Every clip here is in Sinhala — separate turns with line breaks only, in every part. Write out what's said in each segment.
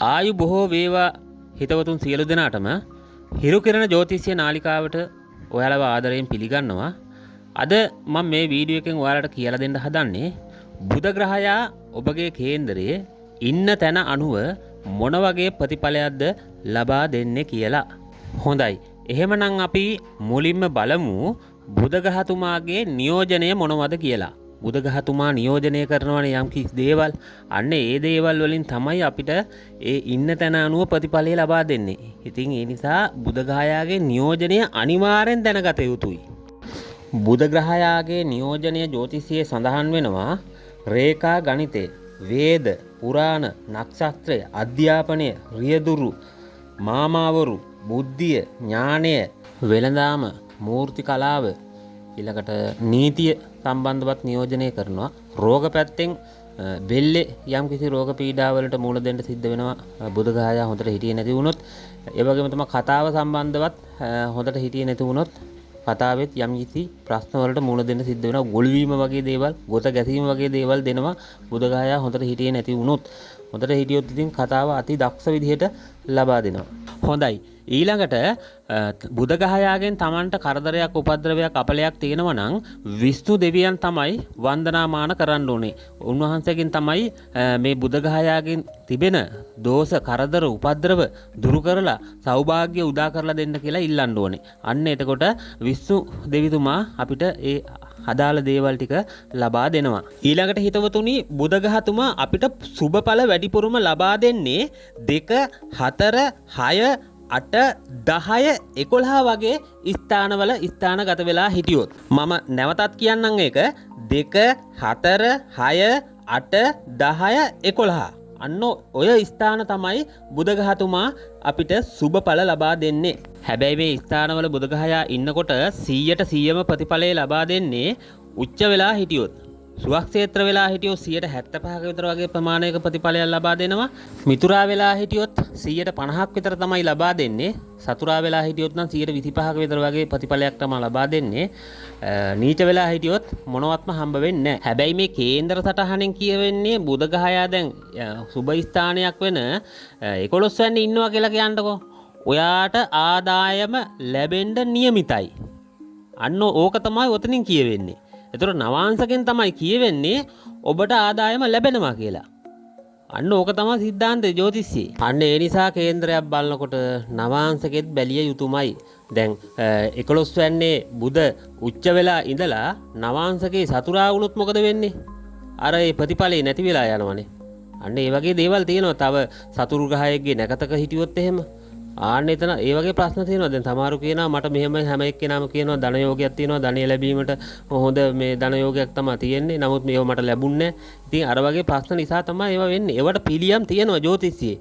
ආයු බොහෝ වේවා හිතවතුන් සියලු දෙනාටම හිරු කිරණ ජ්‍යොතිෂ්‍ය නාලිකාවට ඔයාලව ආදරයෙන් පිළිගන්නවා. අද මම මේ වීඩියෝ එකෙන් ඔයාලට කියලා දෙන්න හදන්නේ බුධ ග්‍රහයා ඔබගේ කේන්දරයේ ඉන්න තැන අනුව මොන වගේ ප්‍රතිඵලයක්ද ලබා දෙන්නේ කියලා. හොඳයි. එහෙමනම් අපි මුලින්ම බලමු බුධ ග්‍රහතුමාගේ නියෝජනය මොනවද කියලා. බුධ ග්‍රහතුමා නියෝජනය කරනවනේ යම් කිසි දේවල්. අන්න ඒ දේවල් වලින් තමයි අපිට ඒ ඉන්න තැන අනුව ප්‍රතිඵලය ලබා දෙන්නේ. ඉතින් ඒ නිසා බුධ ග්‍රහයාගේ නියෝජනය අනිවාර්යෙන් දැනගත යුතුයි. බුධ ග්‍රහයාගේ නියෝජනය ජ්‍යොතිෂයේ සඳහන් වෙනවා රේඛා ගණිතය, වේද, පුරාණ, නක්ෂත්‍රය, අධ්‍යාපනය, රියදුරු, මාමාවරු, බුද්ධිය, ඥානය, වෙළඳාම, මූර්ති කලාව, ඊළඟට නීතිය සම්බන්ධවත් නියෝජනය කරනවා. රෝග පැත්තෙන් බෙල්ලේ යම් කිසි රෝග පීඩාවලට මුහුණ දෙන්න සිද්ධ වෙනවා බුධ ග්‍රහයා හොඳට හිටියේ නැති වුණොත්. ඒ වගේම තමයි කතාව සම්බන්ධවත් හොඳට හිටියේ නැති වුණොත් කතාවෙත් යම් කිසි ප්‍රශ්න වලට මුහුණ දෙන්න සිද්ධ වෙනවා. ගොළුවීම වගේ දේවල්, ගොත ගැසීම වගේ දේවල් දෙනවා බුධ ග්‍රහයා හොඳට හිටියේ නැති වුණොත්. හොඳට හිටියොත් ඉතින් කතාව අති දක්ෂ විදිහට ලබා දෙනවා. හොඳයි. ඊළඟට බුධ ග්‍රහයාගෙන් Tamanට කරදරයක්, උපද්‍රවයක්, අපලයක් තියෙනවා නම් විෂ්ණු දෙවියන් තමයි වන්දනාමාන කරන්න ඕනේ. උන්වහන්සේගෙන් තමයි මේ බුධ ග්‍රහයාගෙන් තිබෙන දෝෂ, කරදර, උපද්‍රව දුරු කරලා සෞභාග්‍ය උදා කරලා දෙන්න කියලා ඉල්ලන්න ඕනේ. අන්න එතකොට විෂ්ණු දෙවිතුමා අපිට ඒ අදාළ දේවල් ටික ලබා දෙනවා. ඊළඟට හිතවතුනි බුධ ග්‍රහතුමා අපිට සුබඵල වැඩිපුරම ලබා දෙන්නේ 2, 4, 6, 8, 10, 11 වගේ ස්ථානවල ස්ථානගත වෙලා හිටියොත්. මම නැවතත් කියන්නම් ඒක 2, 4, 6, 8, 10, 11. අන්න ඔය ස්ථාන තමයි බුධ ග්‍රහතුමා අපිට සුබඵල ලබා දෙන්නේ. හැබැයි මේ ස්ථානවල බුධ ග්‍රහයා ඉන්නකොට 100%ම ප්‍රතිඵලය ලබා දෙන්නේ උච්ච වෙලා හිටියොත්. සුවක්ෂේත්‍ර වෙලා හිටියොත් 75ක විතර වගේ ප්‍රමාණයක ප්‍රතිඵලයක් ලබා දෙනවා. මිතුරා වෙලා හිටියොත් 50%ක් විතර තමයි ලබා දෙන්නේ. සතුරා වෙලා හිටියොත් නම් 25ක විතර වගේ ප්‍රතිඵලයක් තමයි ලබා දෙන්නේ. නීච වෙලා හිටියොත් මොනවත්ම හම්බ වෙන්නේ නැහැ. හැබැයි මේ කේන්දර සටහනෙන් කියවෙන්නේ බුධ ග්‍රහයා දැන් සුබ ස්ථානයක් වෙන 11 වෙනි ඉන්නවා කියලා කියන්නකෝ. ඔයාට ආදායම ලැබෙන්න නියමිතයි. අන්න ඕක තමයි ඔතනින් කියවෙන්නේ. ඒතර නවාංශකෙන් තමයි කියවෙන්නේ ඔබට ආදායම ලැබෙනවා කියලා. අන්න ඕක තමයි සිද්ධාන්තයේ ජ්‍යොතිෂයේ. අන්න ඒ නිසා කේන්දරයක් බලනකොට නවාංශකෙත් බැලිය යුතුමයි. දැන් 11 වෙන්නේ බුධ උච්ච වෙලා ඉඳලා නවාංශකේ සතුරා වුණොත් මොකද වෙන්නේ? අර ඒ ප්‍රතිඵලේ නැති වෙලා යනවනේ. අන්න ඒ වගේ දේවල් තියෙනවා. තව සතුරු ග්‍රහයෙක්ගේ නැකතක හිටියොත් එහෙම ආන්න එතන ඒ වගේ ප්‍රශ්න තියෙනවා. දැන් සමහරු කියනවා මට මෙහෙම හැම එක්කෙනාම කියනවා ධන යෝගයක් තියෙනවා, ධනය ලැබීමට හොඳ මේ ධන යෝගයක් තමයි තියෙන්නේ. නමුත් මේව මට ලැබුණේ නැහැ. ඉතින් අර වගේ ප්‍රශ්න නිසා තමයි ඒවා වෙන්නේ. ඒවට පිළියම් තියෙනවා ජ්‍යොතිෂයේ.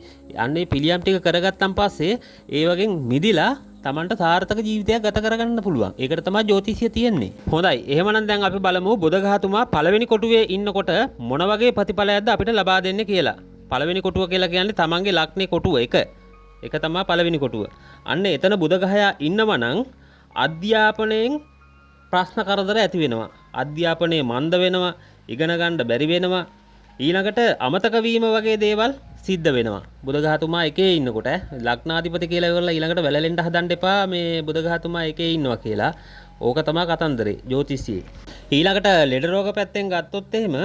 අන්න ඒ පිළියම් ටික කරගත්තන් පස්සේ ඒ වගේ මිදිලා Tamanට සාර්ථක ජීවිතයක් ගත කරගන්න පුළුවන්. ඒකට තමයි ජ්‍යොතිෂය තියෙන්නේ. හොඳයි. එහෙමනම් දැන් අපි බලමු බුධ ග්‍රහතුමා පළවෙනි කොටුවේ ඉන්නකොට මොන වගේ ප්‍රතිඵලයක්ද අපිට ලබා දෙන්නේ කියලා. පළවෙනි කොටුව කියලා කියන්නේ Tamanගේ ලග්නේ කොටුව එක. ඒක තමයි පළවෙනි කොටුව. අන්න එතන බුධ ග්‍රහයා ඉන්නවා නම් අධ්‍යාපනයෙන් ප්‍රශ්න කරදර ඇති වෙනවා. අධ්‍යාපනයේ මන්ද වෙනවා, ඉගෙන ගන්න බැරි වෙනවා. ඊළඟට අමතක වීම වගේ දේවල් සිද්ධ වෙනවා. බුධ ග්‍රහතුමා එකේ ඉන්නකොට ලග්නාධිපති කියලා ඉවරලා ඊළඟට වැළලෙන්න හදන්න එපා මේ බුධ ග්‍රහතුමා එකේ ඉන්නවා කියලා. ඕක තමයි කතන්දරේ ජ්‍යොතිෂයේ. ඊළඟට ලෙඩ රෝග පැත්තෙන් ගත්තොත් එහෙම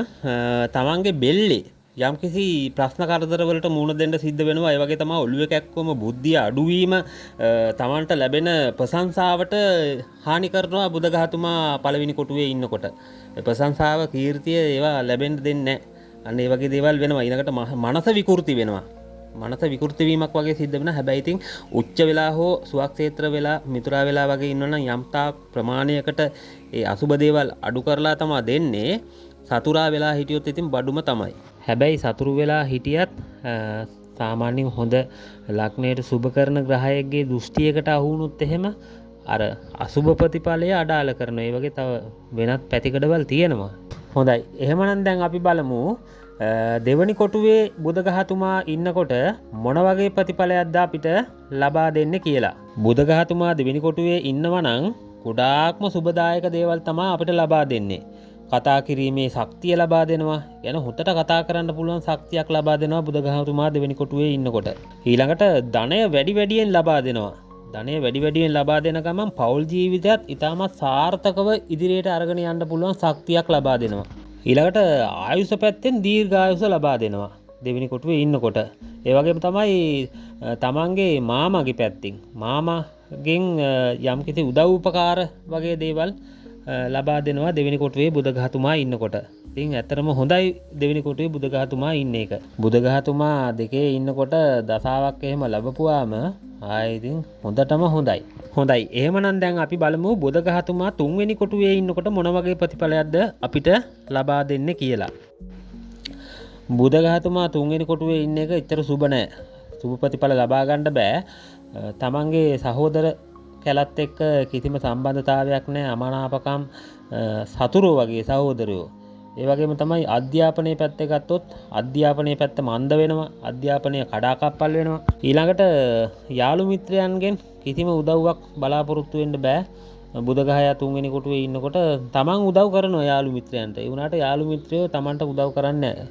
තමන්ගේ බෙල්ලේ යම් කිසි ප්‍රශ්න කරදර වලට මුහුණ දෙන්න සිද්ධ වෙනවා. ඒ වගේ තමයි ඔළුවේ කැක්කම, බුද්ධිය අඩුවීම, තමන්ට ලැබෙන ප්‍රශංසාවට හානි කරනවා බුධ ග්‍රහතුමා පළවෙනි කොටුවේ ඉන්නකොට. ප්‍රශංසාව, කීර්තිය ඒවා ලැබෙන්න දෙන්නේ නැහැ. අන්න ඒ වගේ දේවල් වෙනවා. ඊළඟට මනස විකෘති වෙනවා. මනස විකෘති වීමක් වගේ සිද්ධ වෙනවා. හැබැයි ඉතින් උච්ච වෙලා හෝ සුවක්ෂේත්‍ර වෙලා මිතුරා වෙලා වගේ ඉන්නවනම් යම්තා ප්‍රමාණයකට ඒ අසුබ දේවල් අඩු කරලා තමයි දෙන්නේ. සතුරා වෙලා හිටියොත් ඉතින් බඩුම තමයි. හැබැයි සතුරු වෙලා හිටියත් සාමාන්‍යයෙන් හොඳ ලග්නයට සුබ කරන ග්‍රහයෙක්ගේ දෘෂ්ටියකට අහු වුණොත් එහෙම අර අසුබ ප්‍රතිඵලය අඩාල කරනවා. ඒ වගේ තව වෙනත් පැතිකඩවල් තියෙනවා. හොඳයි. එහෙමනම් දැන් අපි බලමු දෙවනි කොටුවේ බුධ ග්‍රහතුමා ඉන්නකොට මොන වගේ ප්‍රතිඵලයක්ද අපිට ලබා දෙන්නේ කියලා. බුධ ග්‍රහතුමා දෙවෙනි කොටුවේ ඉන්නවා නම් ගොඩාක්ම සුබදායක දේවල් තමයි අපිට ලබා දෙන්නේ. කතා කිරීමේ ශක්තිය ලබා දෙනවා. යන හොතට කතා කරන්න පුළුවන් ශක්තියක් ලබා දෙනවා බුදුගහතුමා දෙවෙනි කොටුවේ ඉන්නකොට. ඊළඟට ධනය වැඩි වැඩියෙන් ලබා දෙනවා. ධනය වැඩි වැඩියෙන් ලබා දෙන ගමන් පෞල් ජීවිතයත් ඉතාමත් සාර්ථකව ඉදිරියට අරගෙන යන්න පුළුවන් ශක්තියක් ලබා දෙනවා. ඊළඟට ආයුෂ පැත්තෙන් දීර්ඝායුෂ ලබා දෙනවා දෙවෙනි කොටුවේ ඉන්නකොට. ඒ වගේම තමයි තමන්ගේ මාමගේ පැත්තෙන් මාමගෙන් යම්කිසි උදව් උපකාර වගේ දේවල් ලබා දෙනවා දෙවෙනි කොටුවේ බුදුගහතුමා ඉන්නකොට. ඉතින් ඇත්තටම හොඳයි දෙවෙනි කොටුවේ බුදුගහතුමා ඉන්න එක. බුදුගහතුමා දෙකේ ඉන්නකොට දසාවක් එහෙම ලැබපුවාම ආයේ ඉතින් හොඳටම හොඳයි. හොඳයි. එහෙමනම් දැන් අපි බලමු බුදුගහතුමා තුන්වෙනි කොටුවේ ඉන්නකොට මොන වගේ ප්‍රතිඵලයක්ද අපිට ලබා දෙන්නේ කියලා. බුදුගහතුමා තුන්වෙනි කොටුවේ ඉන්න එක එච්චර සුබ නැහැ. සුබ ප්‍රතිඵල ලබා ගන්න බෑ. තමන්ගේ සහෝදර කැලත් එක්ක කිසිම සම්බන්ධතාවයක් නැහැ. අමනාපකම් සතුරෝ වගේ සහෝදරයෝ. ඒ වගේම තමයි අධ්‍යාපනයේ පැත්තේ ගත්තොත් අධ්‍යාපනයේ පැත්ත මන්ද වෙනවා. අධ්‍යාපනය කඩාකප්පල් වෙනවා. ඊළඟට යාළු මිත්‍රයන්ගෙන් කිසිම උදව්වක් බලාපොරොත්තු වෙන්න බෑ. බුදුගහයා තුන්වෙනි කොටුවේ ඉන්නකොට තමන් උදව් කරනවා යාළු මිත්‍රයන්ට. ඒ වුණාට යාළු මිත්‍රයෝ තමන්ට උදව් කරන්නේ නැහැ.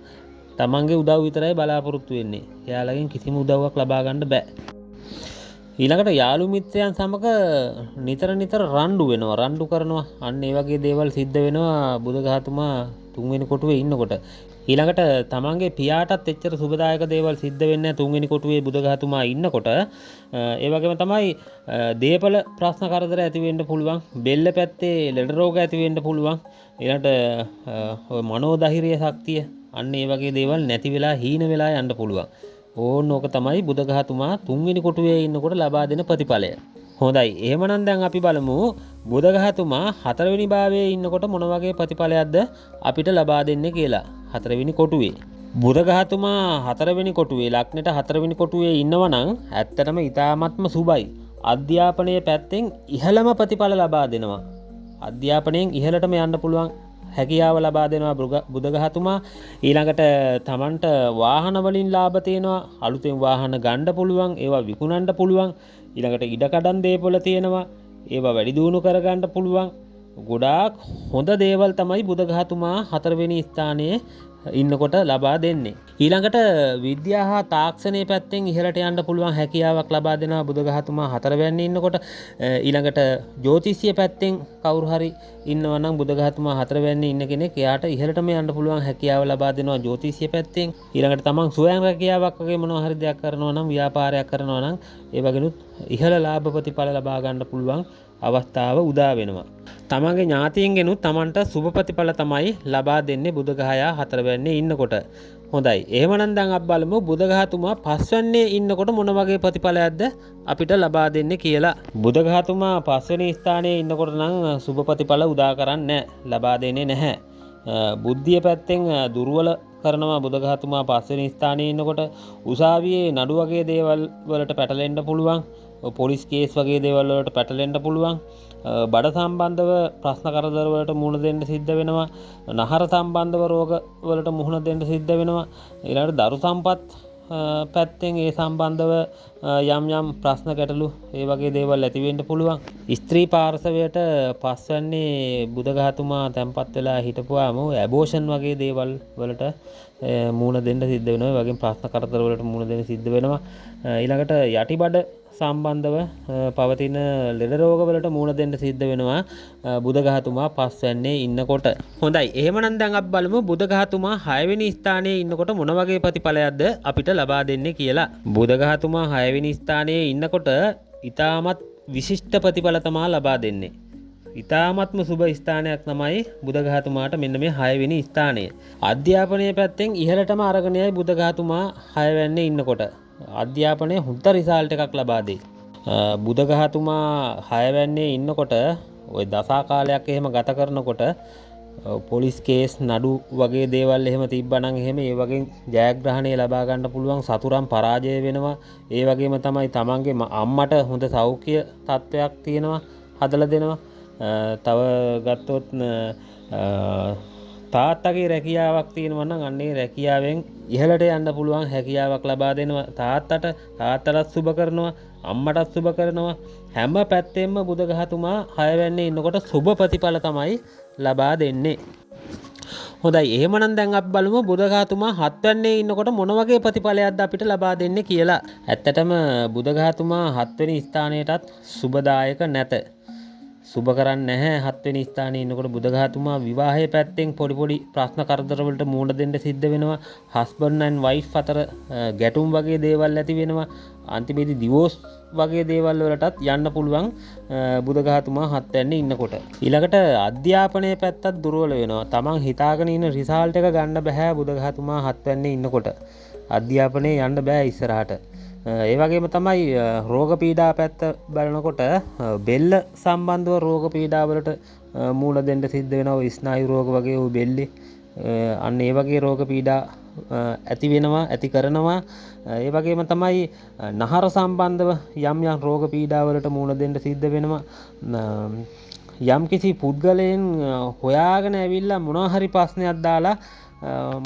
තමන්ගේ උදව් විතරයි බලාපොරොත්තු වෙන්නේ. එයාලගෙන් කිසිම උදව්වක් ලබා ගන්න බෑ. ඊළඟට යාළු මිත්‍රයන් සමග නිතර රණ්ඩු වෙනවා. රණ්ඩු කරනවා. අන්න ඒ වගේ දේවල් සිද්ධ වෙනවා බුදුගහතුමා තුන්වෙනි කොටුවේ ඉන්නකොට. ඊළඟට තමන්ගේ පියාටත් එච්චර සුබදායක දේවල් සිද්ධ වෙන්නේ නැහැ තුන්වෙනි කොටුවේ බුදුගහතුමා ඉන්නකොට. ඒ වගේම තමයි දේපල ප්‍රශ්න කරදර ඇති වෙන්න පුළුවන්. බෙල්ල පැත්තේ ලෙඩ රෝග ඇති වෙන්න පුළුවන්. ඊළඟට මනෝධෛර්ය ශක්තිය අන්න ඒ වගේ දේවල් නැති වෙලා හීන වෙලා යන්න පුළුවන්. ඕක තමයි බුදුගහතුමා තුන්වෙනි කොටුවේ ඉන්නකොට ලබා දෙන ප්‍රතිඵලය. හොඳයි. එහෙමනම් දැන් අපි බලමු බුදුගහතුමා හතරවෙනි භාවයේ ඉන්නකොට මොන වගේ ප්‍රතිඵලයක්ද අපිට ලබා දෙන්නේ කියලා. හතරවෙනි කොටුවේ. බුදුගහතුමා හතරවෙනි කොටුවේ ලග්නෙට හතරවෙනි කොටුවේ ඉන්නවා නම් ඇත්තටම ඊ타ත්ම සුබයි. අධ්‍යාපනයේ පැත්තෙන් ඉහළම ප්‍රතිඵල ලබා දෙනවා. අධ්‍යාපනයෙන් ඉහළටම යන්න පුළුවන් හැකියාව ලබා දෙනවා බුදුගහතුමා. ඊළඟට තමන්ට වාහන වලින් ලාභ තියෙනවා. අලුතෙන් වාහන ගන්න පුළුවන්. ඒවා විකුණන්න පුළුවන්. ඊළඟට ඉඩකඩම් දේපොළ තියෙනවා. ඒවා වැඩි දියුණු කරගන්න පුළුවන්. ගොඩාක් හොඳ දේවල් තමයි බුදුගහතුමා හතරවෙනි ස්ථානයේ ඉන්නකොට ලබා දෙන්නේ. ඊළඟට විද්‍යාව හා තාක්ෂණයේ පැත්තෙන් ඉහළට යන්න පුළුවන් හැකියාවක් ලබා දෙනවා බුදුගහතුමා හතරවැන්නේ ඉන්නකොට. ඊළඟට ජ්‍යොතිෂීය පැත්තෙන් කවුරු හරි ඉන්නවා නම් බුදුගහතුමා හතරවැන්නේ ඉන්න කෙනෙක් එයාට ඉහළටම යන්න පුළුවන් හැකියාව ලබා දෙනවා ජ්‍යොතිෂීය පැත්තෙන්. ඊළඟට තමන් ස්වයං රැකියාවක් වගේ මොනවා හරි දෙයක් කරනවා නම් ව්‍යාපාරයක් කරනවා නම් ඒ වගේනුත් ඉහළ ලාභ ප්‍රතිඵල ලබා ගන්න පුළුවන් අවස්ථාව උදා වෙනවා. තමන්ගේ ඥාතියින්ගෙනුත් තමන්ට සුබ ප්‍රතිඵල තමයි ලබා දෙන්නේ බුදුගහයා හතරවැන්නේ ඉන්නකොට. හොඳයි. එහෙමනම් දැන් අපි බලමු බුදුගහතුමා පස්වැන්නේ ඉන්නකොට මොන වගේ ප්‍රතිඵලයක්ද අපිට ලබා දෙන්නේ කියලා. බුදුගහතුමා පස්වෙනි ස්ථානයේ ඉන්නකොට නම් සුබ ප්‍රතිඵල උදා කරන්නේ ලබා දෙන්නේ නැහැ. බුද්ධිය පැත්තෙන් දුර්වල කරනවා බුදුගහතුමා පස්වෙනි ස්ථානයේ ඉන්නකොට. උසාවියේ නඩු වගේ දේවල් වලට පැටලෙන්න පුළුවන්. පොලිස් කේස් වගේ දේවල් වලට පැටලෙන්න පුළුවන්. බඩ සම්බන්ධව ප්‍රශ්න කරදර වලට මුහුණ දෙන්න සිද්ධ වෙනවා. නහර සම්බන්ධව රෝග වලට මුහුණ දෙන්න සිද්ධ වෙනවා. ඊළඟට දරු සම්පත් පැත්තෙන් ඒ සම්බන්ධව යම් ප්‍රශ්න ගැටලු ඒ වගේ දේවල් ඇති වෙන්න පුළුවන්. ස්ත්‍රී පාර්ශවයට පස්වන්නේ බුදුගහතුමා තැන්පත් වෙලා හිටපුවාම ඇබෝෂන් වගේ දේවල් වලට මුහුණ දෙන්න සිද්ධ වෙනවා. ඒ වගේ ප්‍රශ්න කරදර වලට මුහුණ දෙන්න සිද්ධ වෙනවා. ඊළඟට යටිබඩ සම්බන්ධව පවතින ලෙඩ රෝගවලට මුහුණ දෙන්න සිද්ධ වෙනවා බුදුගහතුමා පස්වැන්නේ ඉන්නකොට. හොඳයි. එහෙමනම් දැන් අපි බලමු බුදුගහතුමා 6 වෙනි ස්ථානයේ ඉන්නකොට මොන වගේ ප්‍රතිඵලයක්ද අපිට ලබා දෙන්නේ කියලා. බුදුගහතුමා 6 වෙනි ස්ථානයේ ඉන්නකොට ඊටමත් විශිෂ්ට ප්‍රතිඵල තමයි ලබා දෙන්නේ. ඊටාත්ම සුබ ස්ථානයක් තමයි බුදුගහතුමාට මෙන්න මේ 6 වෙනි ස්ථානය. අධ්‍යාපනයේ පැත්තෙන් ඉහළටම අරගෙන යයි බුදුගහතුමා 6 වෙන්නේ ඉන්නකොට. අධ්‍යාපනය හොඳ රිසල්ට් එකක් ලබා දෙයි. බුදුගහතුමා 6 වෙන්නේ ඉන්නකොට ওই දසා කාලයක් එහෙම ගත කරනකොට පොලිස් කේස් නඩු වගේ දේවල් එහෙම තිබ්බනම් එහෙම ඒ වගේ ජයග්‍රහණය ලබා ගන්න පුළුවන්. සතුරන් පරාජය වෙනවා. ඒ වගේම තමයි තමන්ගේ අම්මට හොඳ සෞඛ්‍ය තත්ත්වයක් තියෙනවා හදලා දෙනවා. තව ගත්තොත් තාත්තගේ රැකියාවක් තියෙනවා නම් අන්නේ රැකියාවෙන් ඉහළට යන්න පුළුවන් හැකියාවක් ලබා දෙනවා. තාත්තටත් සුබ කරනවා, අම්මටත් සුබ කරනවා. හැම පැත්තෙම බුදුගහතුමා 6 වෙන්නේ ඉන්නකොට සුබ ප්‍රතිඵල තමයි ලබා දෙන්නේ. හොඳයි එහෙමනම් දැන් අපි බලමු බුදඝාතුමා 7 වෙනිනේ ඉන්නකොට මොන වගේ ප්‍රතිඵලයක්ද අපිට ලබා දෙන්නේ කියලා. ඇත්තටම බුදඝාතුමා 7 වෙනි ස්ථානයටත් සුබදායක නැත. සුබ කරන්නේ නැහැ 7 වෙනි ස්ථානයේ ඉන්නකොට බුදඝාතුමා විවාහයේ පැත්තෙන් පොඩි ප්‍රශ්න කරදර වලට මුහුණ දෙන්න සිද්ධ වෙනවා. හස්බන්ඩ් ඇන්ඩ් වයිෆ් අතර ගැටුම් වගේ දේවල් ඇති වෙනවා. අන්තිමේදී ඩිවෝස් වගේ දේවල් වලටත් යන්න පුළුවන් බුදඝාතුමා 7 වෙනිනේ ඉන්නකොට. ඊළඟට අධ්‍යාපනයේ පැත්තත් දුර්වල වෙනවා. Taman හිතාගෙන ඉන්න රිසල්ට් එක ගන්න බෑ බුදඝාතුමා 7 වෙනිනේ ඉන්නකොට. අධ්‍යාපනයේ යන්න බෑ ඉස්සරහට. ඒ වගේම තමයි රෝග පීඩා පැත්ත බලනකොට බෙල්ල සම්බන්ධව රෝග පීඩා වලට මුහුණ දෙන්න සිද්ධ වෙනවා. ස්නායු රෝග වගේ ඔය බෙල්ලේ අන්න ඒ වගේ රෝග පීඩා ඇති වෙනවා ඇති කරනවා. ඒ වගේම තමයි නහර සම්බන්ධව යම් රෝග පීඩා වලට මුහුණ දෙන්න සිද්ධ වෙනවා. යම් කිසි පුද්ගලයන් හොයාගෙන ඇවිල්ලා මොනවා හරි ප්‍රශ්නයක් දාලා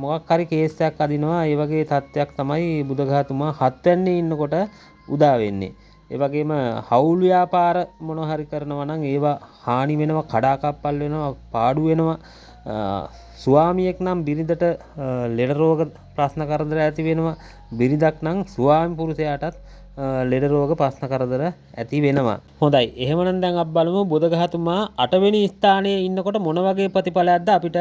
මොකක් හරි කේස් එකක් අදිනවා. ඒ වගේ තත්ත්වයක් තමයි බුදඝාතුමා 7 වෙනිනේ ඉන්නකොට උදා වෙන්නේ. ඒ වගේම හවුල් ව්‍යාපාර මොනවා හරි කරනවා නම් ඒවා හානි වෙනවා, කඩාකප්පල් වෙනවා, පාඩු වෙනවා. ස්වාමියෙක් නම් බිරිඳට ලෙඩ රෝග ප්‍රශ්න කරදර ඇති වෙනවා. බිරිඳක් නම් ස්වාමි පුරුෂයාටත් ලෙඩ රෝග ප්‍රශ්න කරදර ඇති වෙනවා. හොඳයි එහෙමනම් දැන් අපි බලමු බුදඝාතුමා 8 වෙනි ස්ථානයේ ඉන්නකොට මොන වගේ ප්‍රතිඵලයක්ද අපිට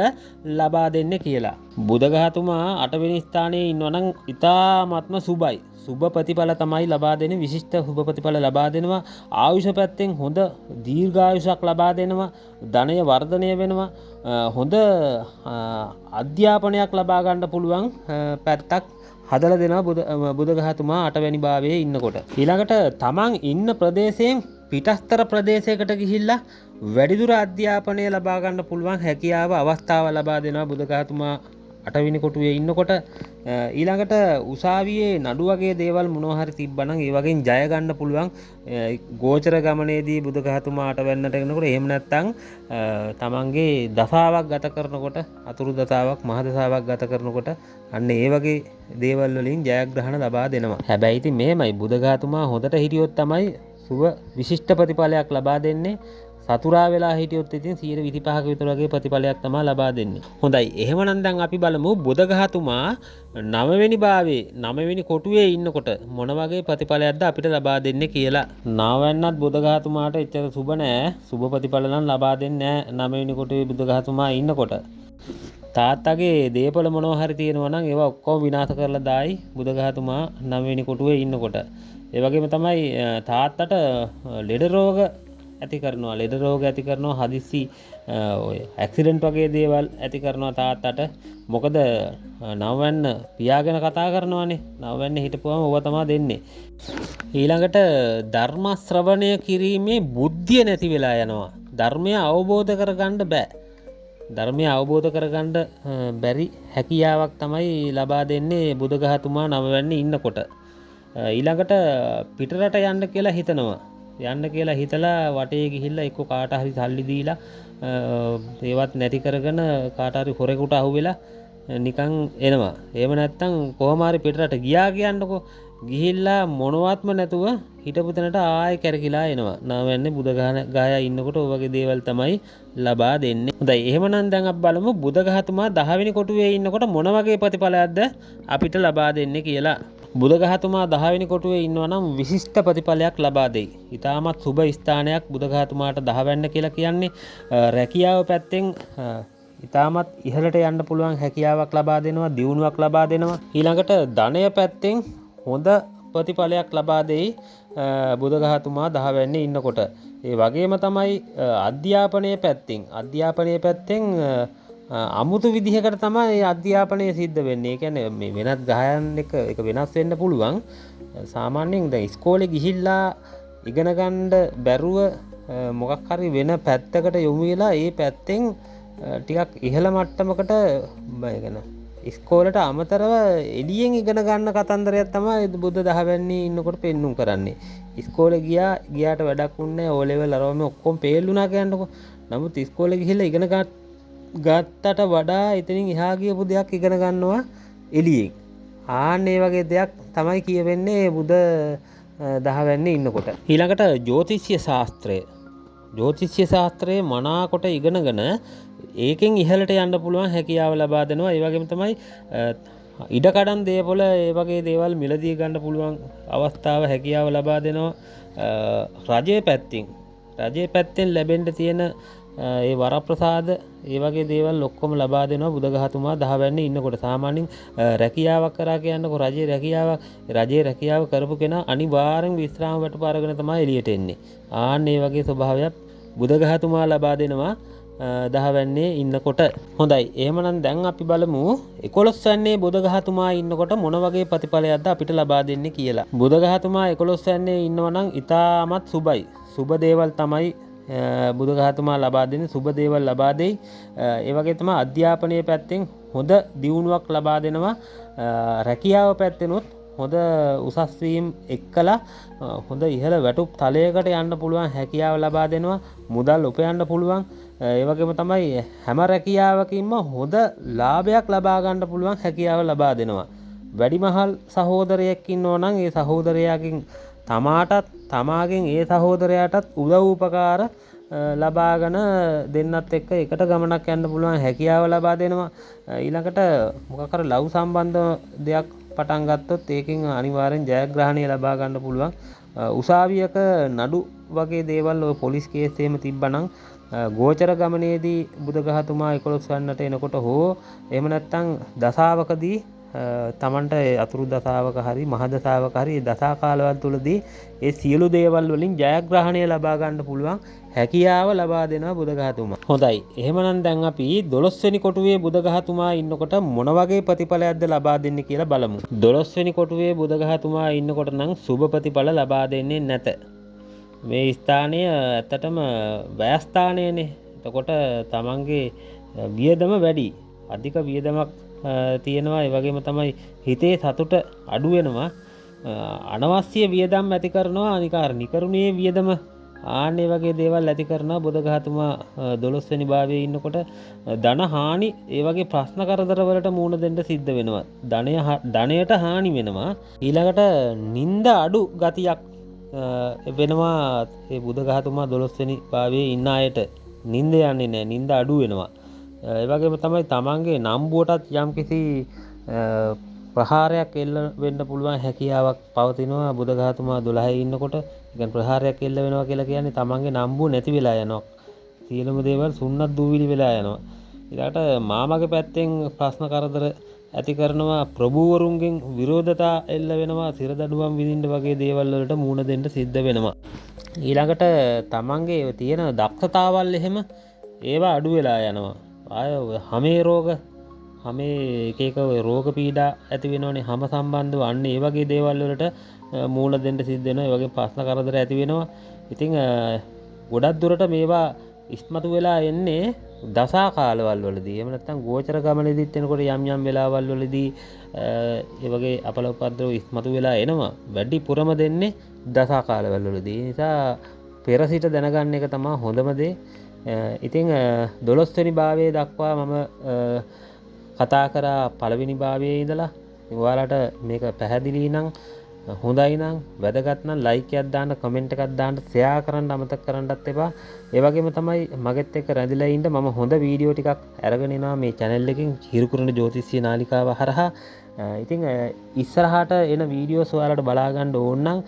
ලබා දෙන්නේ කියලා. බුදඝාතුමා 8 වෙනි ස්ථානයේ ඉන්නවා නම් ඉතාමත්ම සුබයි. සුබ ප්‍රතිඵල තමයි ලබා දෙන්නේ. විශිෂ්ට සුබ ප්‍රතිඵල ලබා දෙනවා. ආයුෂ පැත්තෙන් හොඳ දීර්ඝායුෂක් ලබා දෙනවා. ධනය වර්ධනය වෙනවා. හොඳ අධ්‍යාපනයක් ලබා ගන්න පුළුවන් පැත්තක් හදලා දෙනවා බුදඝාතුමා 8 වෙනි භාවයේ ඉන්නකොට. ඊළඟට තමන් ඉන්න ප්‍රදේශයෙන් පිටස්තර ප්‍රදේශයකට ගිහිල්ලා වැඩිදුර අධ්‍යාපනය ලබා ගන්න පුළුවන් හැකියාව අවස්ථාව ලබා දෙනවා බුදඝාතුමා 8 වෙනි කොටුවේ ඉන්නකොට. ඊළඟට උසාවියේ නඩු වගේ දේවල් මොනවා හරි තිබ්බනම් ඒ වගේන් ජය ගන්න පුළුවන්. ගෝචර ගමනේදී බුදඝාතුමා 8 වෙන්නට එනකොට එහෙම නැත්නම් තමන්ගේ දසාවක් ගත කරනකොට අතුරු දසාවක් මහ දසාවක් ගත කරනකොට අන්න ඒ වගේ දේවල් වලින් ජයග්‍රහණ ලබා දෙනවා. හැබැයි ඉතින් මෙහෙමයි බුදඝාතුමා හොඳට හිටියොත් තමයි සුබ විශිෂ්ට ප්‍රතිඵලයක් ලබා දෙන්නේ. සතුරා වෙලා හිටියොත් ඉතින් 125ක විතර වගේ ප්‍රතිඵලයක් තමයි ලබා දෙන්නේ. හොඳයි එහෙමනම් දැන් අපි බලමු බුදඝාතුමා 9 වෙනි භාවයේ 9 වෙනි කොටුවේ ඉන්නකොට මොන වගේ ප්‍රතිඵලයක්ද අපිට ලබා දෙන්නේ කියලා. 9 වෙන්නත් බුදඝාතුමාට එච්චර සුබ නෑ. සුබ ප්‍රතිඵල නම් ලබා දෙන්නේ නෑ 9 වෙනි කොටුවේ බුදඝාතුමා ඉන්නකොට. තාත්තගේ දේපල මොනවා හරි තියෙනවා නම් ඒවා ඔක්කොම විනාශ කරලා දායි බුදඝාතුමා 9 වෙනි කොටුවේ ඉන්නකොට. ඒ වගේම තමයි තාත්තට ලෙඩ රෝග ඇති කරනවා. ලෙඩ රෝග ඇති කරනවා. හදිස්සි ඔය ඇක්සිඩන්ට් වගේ දේවල් ඇති කරනවා තාත්තට. මොකද 9 වෙන්න පියාගෙන කතා කරනවානේ. 9 වෙන්න හිටපුවම ඕවා තමයි දෙන්නේ. ඊළඟට ධර්ම ශ්‍රවණය කිරීමේ බුද්ධිය නැති වෙලා යනවා. ධර්මය අවබෝධ කරගන්න බෑ. ධර්මය අවබෝධ කරගන්න බැරි හැකියාවක් තමයි ලබා දෙන්නේ බුදඝාතුමා 9 වෙන්න ඉන්නකොට. ඊළඟට පිටරට යන්න කියලා හිතනවා. යන්න කියලා හිතලා වටේ ගිහිල්ලා එක්ක කාට හරි සල්ලි දීලා ඒවත් නැති කරගෙන කාට හරි හොරෙකුට අහුවෙලා නිකන් එනවා. එහෙම නැත්නම් කොහොම හරි පිටරට ගියා කියන්නකෝ. ගිහිල්ලා මොනවත්ම නැතුව හිටපු තැනට ආයෙ කැරකිලා එනවා. නාවන්නේ බුදඝායා ඉන්නකොට ඔය වගේ දේවල් තමයි ලබා දෙන්නේ. හොඳයි එහෙමනම් දැන් අපි බලමු බුදඝාතුමා 10 වෙනි කොටුවේ ඉන්නකොට මොන වගේ ප්‍රතිඵලයක්ද අපිට ලබා දෙන්නේ කියලා. බුදඝාතුමා 10 වෙනි කොටුවේ ඉන්නවා නම් විශිෂ්ට ප්‍රතිඵලයක් ලබා දෙයි. ඊටමත් සුබ ස්ථානයක් බුදඝාතුමාට 10 වෙන්න කියලා කියන්නේ. රැකියාව පැත්තෙන් ඊටමත් ඉහළට යන්න පුළුවන් හැකියාවක් ලබා දෙනවා, දියුණුවක් ලබා දෙනවා. ඊළඟට ධනය පැත්තෙන් හොඳ ප්‍රතිඵලයක් ලබා දෙයි බුදඝාතුමා 10 වෙන්නේ ඉන්නකොට. ඒ වගේම තමයි අධ්‍යාපනයේ පැත්තෙන් අමුතු විදිහකට තමයි අධ්‍යාපනය සිද්ධ වෙන්නේ. ඒ කියන්නේ මේ වෙනත් ගහයන් එක වෙනස් වෙන්න පුළුවන්. සාමාන්‍යයෙන් දැන් ඉස්කෝලේ ගිහිල්ලා ඉගෙන ගන්න බැරුව මොකක් හරි වෙන පැත්තකට යොමු වෙලා ඒ පැත්තෙන් ටිකක් ඉහළ මට්ටමකට ඉස්කෝලට අමතරව එළියෙන් ඉගෙන ගන්න කතන්දරයක් තමයි බුද්ධ 10 වෙනි ඉන්නකොට පෙන්눔 කරන්නේ. ඉස්කෝලේ ගියාට වැඩක් වුණේ නැහැ. O level අරවම ඔක්කොම ෆේල් වුණා කියන්නකො. නමුත් ඉස්කෝලේ ගිහිල්ලා ඉගෙන ගත්තට වඩා එතනින් එහා ගියපු දෙයක් ඉගෙන ගන්නවා එළියෙන්. ආන්න ඒ වගේ දෙයක් තමයි කියවෙන්නේ බුද්ධ 10 වෙනි ඉන්නකොට. ඊළඟට ජ්‍යොතිෂ්‍ය ශාස්ත්‍රය මනාකොට ඉගෙනගෙන ඒකෙන් ඉහළට යන්න පුළුවන් හැකියාව ලබා දෙනවා. ඒ වගේම තමයි ඉඩකඩම් දේපොළ ඒ වගේ දේවල් මිලදී ගන්න පුළුවන් අවස්ථාව හැකියාව ලබා දෙනවා. රජයේ පැත්තෙන් ලැබෙන්න තියෙන ඒ වරප්‍රසාද ඒ වගේ දේවල් ඔක්කොම ලබා දෙනවා බුදගහතුමා 10 වැන්නේ ඉන්නකොට. සාමාන්‍යයෙන් රැකියාවක් කරා කියන්නකො රජයේ රැකියාව කරපු කෙනා අනිවාර්යෙන් විශ්‍රාම වැටුප අරගෙන තමයි එළියට එන්නේ. ආන්න ඒ වගේ ස්වභාවයක් බුදගහතුමා ලබා දෙනවා 10 වැන්නේ ඉන්නකොට. හොඳයි. එහෙමනම් දැන් අපි බලමු 11 වැන්නේ බුදගහතුමා ඉන්නකොට මොන වගේ ප්‍රතිඵලයක්ද අපිට ලබා දෙන්නේ කියලා. බුදගහතුමා 11 වැන්නේ ඉන්නවා නම් ඉතාමත් සුබයි. සුබ දේවල් තමයි බුදගහතුමා ලබා දෙන්නේ. සුබ දේවල් ලබා දෙයි. ඒ වගේ තමයි අධ්‍යාපනයේ පැත්තෙන් හොඳ දියුණුවක් ලබා දෙනවා. රැකියාව පැත්තෙනුත් හොඳ උසස් වීම එක්කලා හොඳ ඉහළ වැටුප් තලයකට යන්න පුළුවන් හැකියාව ලබා දෙනවා. මුදල් උපයන්න පුළුවන්. ඒ වගේම තමයි හැම රැකියාවකින්ම හොඳ ලාභයක් ලබා ගන්න පුළුවන් හැකියාව ලබා දෙනවා. වැඩිමහල් සහෝදරයෙක් ඉන්නවා නම් ඒ සහෝදරයාගෙන් තමාගෙන් ඒ සහෝදරයාටත් උදව් උපකාර ලබාගෙන දෙන්නත් එක්ක එකට ගමනක් යන්න පුළුවන් හැකියාව ලබා දෙනවා. ඊළඟට මොකක් හරි ලව් සම්බන්ධ දෙයක් පටන් ගත්තොත් ඒකෙන් අනිවාර්යෙන් ජයග්‍රහණය ලබා ගන්න පුළුවන්. උසාවියක නඩු වගේ දේවල් ඔය පොලිස් කේස් එහෙම තිබ්බනම් ගෝචර ගමනේදී බුදගහතුමා 11 වන්නට එනකොට හෝ එහෙම නැත්නම් දසාවකදී තමන්ට අතුරු දසාවක හරි මහ දසාවක හරි දසා කාලවල තුලදී ඒ සියලු දේවල් වලින් ජයග්‍රහණය ලබා ගන්න පුළුවන් හැකියාව ලබා දෙනවා බුදගහතුමා. හොඳයි. එහෙමනම් දැන් අපි 12 වෙනි කොටුවේ බුදගහතුමා ඉන්නකොට මොන වගේ ප්‍රතිඵලයක්ද ලබා දෙන්නේ කියලා බලමු. 12 වෙනි කොටුවේ බුදගහතුමා ඉන්නකොට නම් සුබ ප්‍රතිඵල ලබා දෙන්නේ නැත. මේ ස්ථානය ඇත්තටම වැයස්ථානයනේ. එතකොට තමන්ගේ වියදම වැඩි. අධික වියදමක් තියෙනවා. ඒ වගේම තමයි හිතේ සතුට අඩු වෙනවා. අනවශ්‍ය වියදම් ඇති කරනවා. නිකරුණේ වියදම ආන්නේ වගේ දේවල් ඇති කරනවා බුදගහතුමා 12 වෙනි භාවයේ ඉන්නකොට. ධන හානි ඒ වගේ ප්‍රශ්න කරදර වලට මුහුණ දෙන්න සිද්ධ වෙනවා. ධනයට හානි වෙනවා. ඊළඟට නිന്ദ අඩු ගතියක් වෙනවා. ඒ බුදගහතුමා 12 වෙනි භාවයේ ඉන්න අයට නිന്ദ යන්නේ නැහැ. නිന്ദ අඩු වෙනවා. ඒ වගේම තමයි තමන්ගේ නම්බුවටත් යම්කිසි ප්‍රහාරයක් එල්ල වෙන්න පුළුවන් හැකියාවක් පවතිනවා බුදගහතුමා 12 ඉන්නකොට. يعني ප්‍රහාරයක් එල්ල වෙනවා කියලා කියන්නේ තමන්ගේ නම්බුව නැති වෙලා යනවා. සියලුම දේවල් සුන්නත් දූවිලි වෙලා යනවා. ඊළඟට මාමගේ පැත්තෙන් ප්‍රශ්න කරදර ඇති කරනවා. ප්‍රභූවරුන්ගෙන් විරෝධතා එල්ල වෙනවා. සිරදඬුවම් විඳින්න වගේ දේවල් වලට මුහුණ දෙන්න සිද්ධ වෙනවා. ඊළඟට තමන්ගේ තියෙන දක්ෂතාවල් එහෙම ඒවා අඩු වෙලා යනවා. හමේ රෝග එක රෝග පීඩා ඇති වෙනවනේ හම සම්බන්ධව. අන්න ඒ වගේ දේවල් වලට මූණ දෙන්න සිද්ධ වෙනවා. ඒ වගේ ප්‍රශ්න කරදර ඇති වෙනවා. ඉතින් ගොඩක් දුරට මේවා ඉස්මතු වෙලා එන්නේ දසා කාලවල වලදී. එහෙම නැත්නම් ගෝචර ගමනේදීත් එනකොට යම් වෙලාවල් වලදී ඒ වගේ අපල උපද්‍රව ඉස්මතු වෙලා එනවා. වැඩි පුරම දෙන්නේ දසා කාලවල වලදී. ඒ නිසා පෙර සිට දැනගන්න එක තමයි හොඳම දේ. ඉතින් 12 වෙනි භාවයේ දක්වා මම කතා කරා පළවෙනි භාවයේ ඉඳලා. ඔයාලට මේක පැහැදිලි නම් හොඳයි නම් වැදගත් නම් ලයික් එකක් දාන්න, කමෙන්ට් එකක් දාන්න, ෂෙයා කරන්න අමතක කරන්නත් එපා. ඒ වගේම තමයි මගෙත් එක්ක රැඳිලා ඉන්න මම හොඳ වීඩියෝ ටිකක් අරගෙන එනවා මේ channel එකෙන් හිරුකුරුණ ජ්‍යොතිෂ්‍ය නාලිකාව හරහා. ඉතින් ඉස්සරහට එන වීඩියෝස් ඔයාලට බලා ගන්න ඕන නම්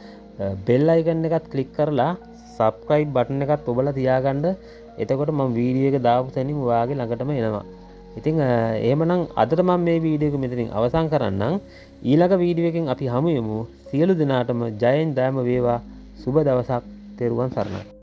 බෙල් අයිකන් එකත් ක්ලික් කරලා subscribe button එකත් ඔබලා තියාගන්න. එතකොට මම වීඩියෝ එක දාපු තැනින් ඔයාගේ ළඟටම එනවා. ඉතින් එහෙමනම් අදට මම මේ වීඩියෝ එක මෙතනින් අවසන් කරන්නම්. ඊළඟ වීඩියෝ එකෙන් අපි හමු වෙමු. සියලු දෙනාටම ජයෙන් ජයම වේවා. සුබ දවසක්. තෙරුවන් සරණයි.